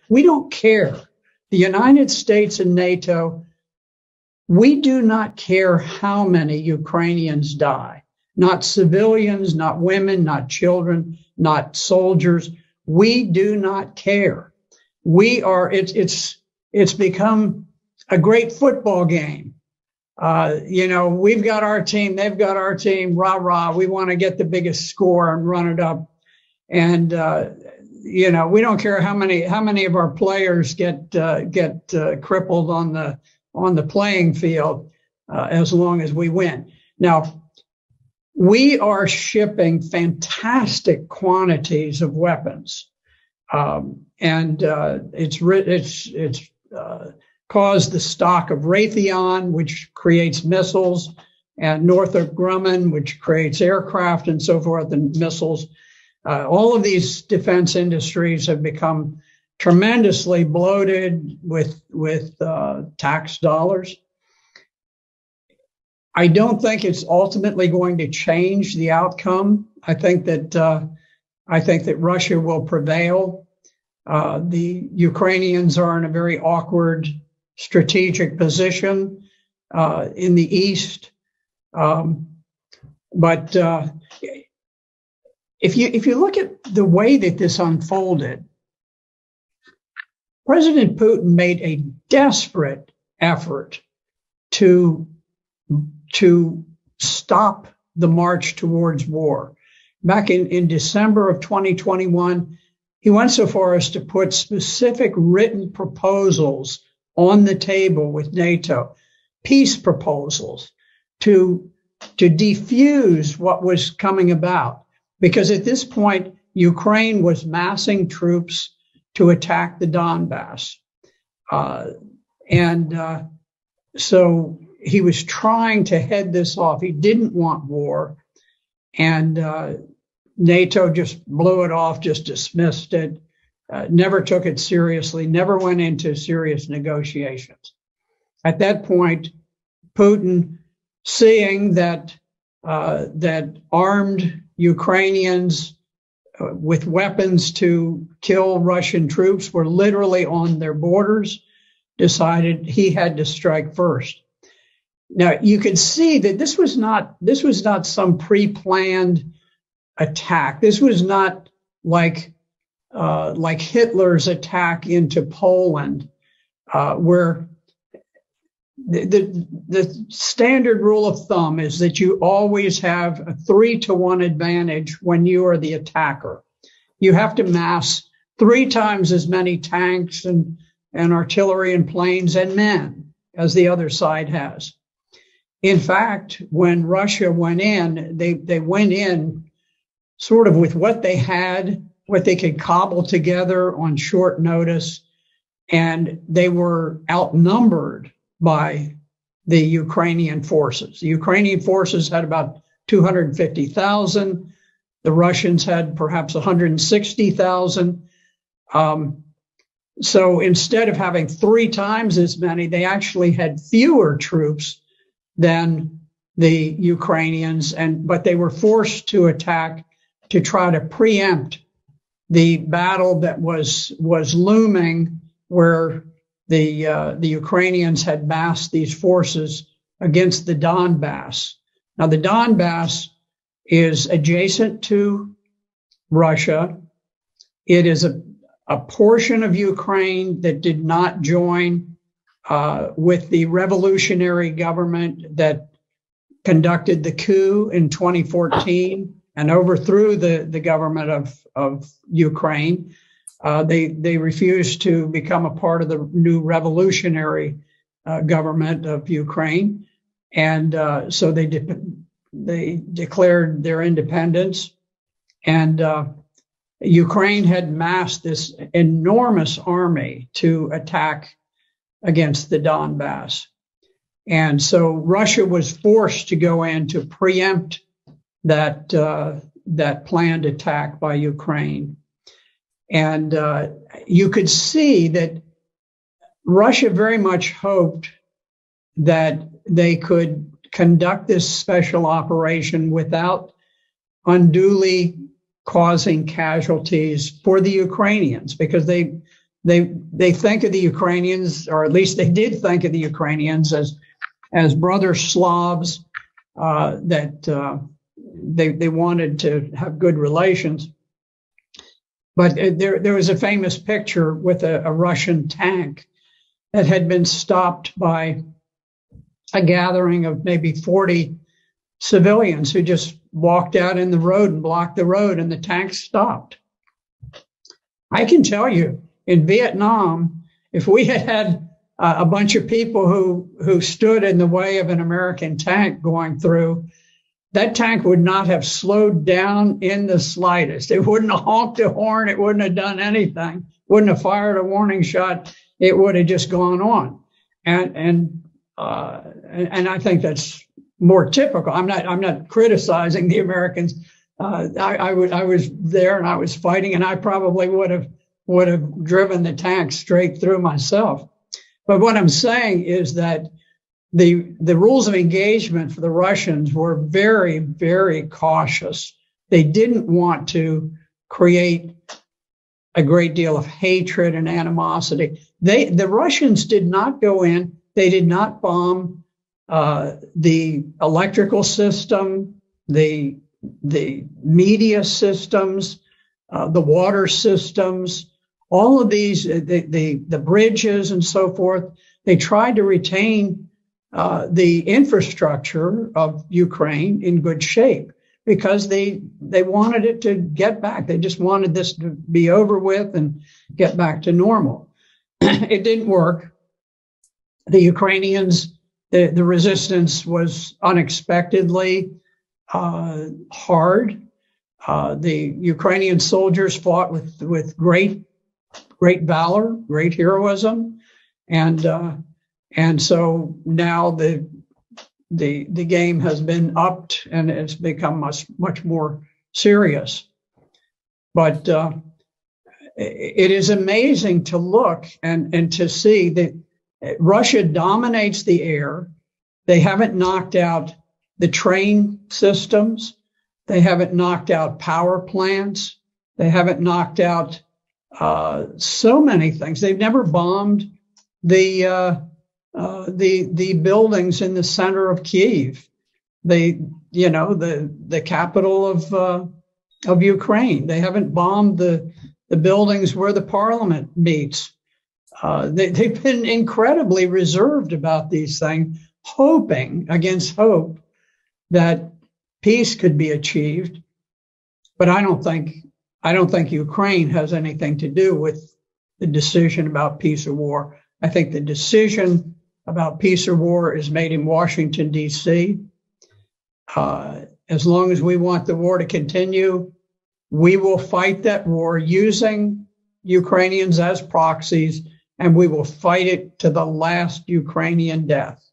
We don't care. The United States and NATO, we do not care how many Ukrainians die. Not civilians, not women, not children, not soldiers. We do not care. It's become a great football game. We've got our team, they've got our team, rah, rah. We want to get the biggest score and run it up. And, we don't care how many of our players get crippled on the playing field, as long as we win. Now, we are shipping fantastic quantities of weapons, and it's caused the stock of Raytheon, which creates missiles, and Northrop Grumman, which creates aircraft and so forth, and missiles. All of these defense industries have become tremendously bloated with tax dollars. I don't think it's ultimately going to change the outcome. I think that Russia will prevail. The Ukrainians are in a very awkward strategic position in the east, but if you look at the way that this unfolded, President Putin made a desperate effort to stop the march towards war. Back in December of 2021, he went so far as to put specific written proposals on the table with NATO, peace proposals to defuse what was coming about. Because at this point, Ukraine was massing troops to attack the Donbass. So he was trying to head this off. He didn't want war. And NATO just blew it off, just dismissed it, never took it seriously, never went into serious negotiations. At that point, Putin, seeing that armed Ukrainians with weapons to kill Russian troops were literally on their borders, decided he had to strike first. Now, you could see that this was not some pre-planned attack. This was not like Hitler's attack into Poland, where the standard rule of thumb is that you always have a 3-to-1 advantage when you are the attacker. You have to mass 3 times as many tanks and artillery and planes and men as the other side has. In fact, when Russia went in, they went in sort of with what they had, what they could cobble together on short notice, and they were outnumbered by the Ukrainian forces. The Ukrainian forces had about 250,000. The Russians had perhaps 160,000. So instead of having 3 times as many, they actually had fewer troops than the Ukrainians, but they were forced to attack to try to preempt the battle that was looming, where the Ukrainians had massed these forces against the Donbass. Now, the Donbass is adjacent to Russia. It is a portion of Ukraine that did not join with the revolutionary government that conducted the coup in 2014 and overthrew the government of Ukraine. They refused to become a part of the new revolutionary government of Ukraine. And so they declared their independence. And Ukraine had massed this enormous army to attack against the Donbass. And so Russia was forced to go in to preempt that planned attack by Ukraine. And you could see that Russia very much hoped that they could conduct this special operation without unduly causing casualties for the Ukrainians, because they they think of the Ukrainians, or at least they did think of the Ukrainians as brother Slavs, that they wanted to have good relations. But there was a famous picture with a Russian tank that had been stopped by a gathering of maybe 40 civilians who just walked out in the road and blocked the road, and the tank stopped. I can tell you, in Vietnam, if we had a bunch of people who stood in the way of an American tank going through, that tank would not have slowed down in the slightest. It wouldn't have honked a horn. It wouldn't have done anything. Wouldn't have fired a warning shot. It would have just gone on. And I think that's more typical. I'm not criticizing the Americans. I was there and I was fighting, and I probably would have driven the tank straight through myself. But what I'm saying is that the rules of engagement for the Russians were very, very cautious. They didn't want to create a great deal of hatred and animosity. The Russians did not go in. They did not bomb the electrical system, the media systems, the water systems, all of these, the bridges and so forth. They tried to retain the infrastructure of Ukraine in good shape because they wanted it to get back. They just wanted this to be over with and get back to normal. It didn't work. The Ukrainians, the resistance was unexpectedly hard. The Ukrainian soldiers fought with great valor, great heroism, and so now the game has been upped and it's become much more serious. But it is amazing to look and to see that Russia dominates the air. They haven't knocked out the train systems. They haven't knocked out power plants. They haven't knocked out so many things. They've never bombed the buildings in the center of Kyiv, the capital of Ukraine. They haven't bombed the buildings where the parliament meets. They've been incredibly reserved about these things, hoping against hope that peace could be achieved. But I don't think Ukraine has anything to do with the decision about peace or war. I think the decision about peace or war is made in Washington, D.C. As long as we want the war to continue, we will fight that war using Ukrainians as proxies, and we will fight it to the last Ukrainian death.